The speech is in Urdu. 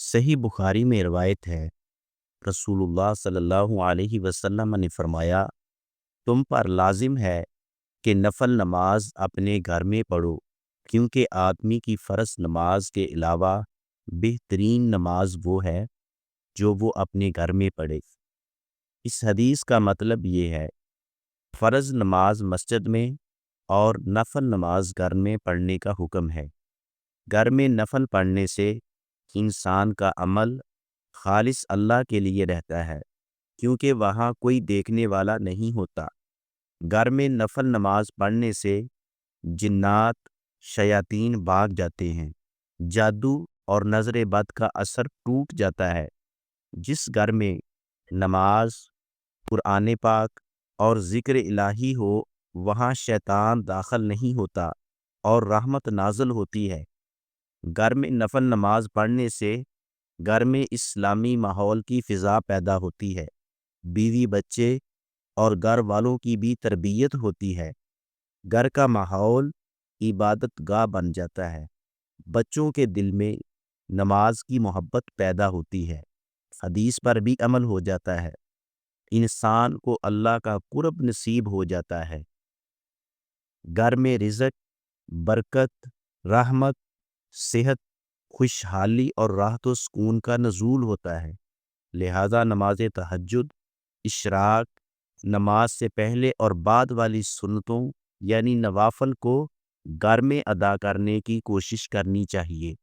صحیح بخاری میں روایت ہے، رسول اللہ صلی اللہ علیہ وسلم نے فرمایا، تم پر لازم ہے کہ نفل نماز اپنے گھر میں پڑھو، کیونکہ آدمی کی فرض نماز کے علاوہ بہترین نماز وہ ہے جو وہ اپنے گھر میں پڑھے۔ اس حدیث کا مطلب یہ ہے، فرض نماز مسجد میں اور نفل نماز گھر میں پڑھنے کا حکم ہے۔ گھر میں نفل پڑھنے سے انسان کا عمل خالص اللہ کے لیے رہتا ہے، کیونکہ وہاں کوئی دیکھنے والا نہیں ہوتا۔ گھر میں نفل نماز پڑھنے سے جنات، شیاطین بھاگ جاتے ہیں، جادو اور نظر بد کا اثر ٹوٹ جاتا ہے۔ جس گھر میں نماز، قرآن پاک اور ذکر الہی ہو، وہاں شیطان داخل نہیں ہوتا اور رحمت نازل ہوتی ہے۔ گھر میں نفل نماز پڑھنے سے گھر میں اسلامی ماحول کی فضا پیدا ہوتی ہے، بیوی بچے اور گھر والوں کی بھی تربیت ہوتی ہے۔ گھر کا ماحول عبادت گاہ بن جاتا ہے، بچوں کے دل میں نماز کی محبت پیدا ہوتی ہے، حدیث پر بھی عمل ہو جاتا ہے، انسان کو اللہ کا قرب نصیب ہو جاتا ہے۔ گھر میں رزق، برکت، رحمت، صحت، خوشحالی اور راحت و سکون کا نزول ہوتا ہے۔ لہذا نماز تہجد، اشراق، نماز سے پہلے اور بعد والی سنتوں یعنی نوافل کو گھر میں ادا کرنے کی کوشش کرنی چاہیے۔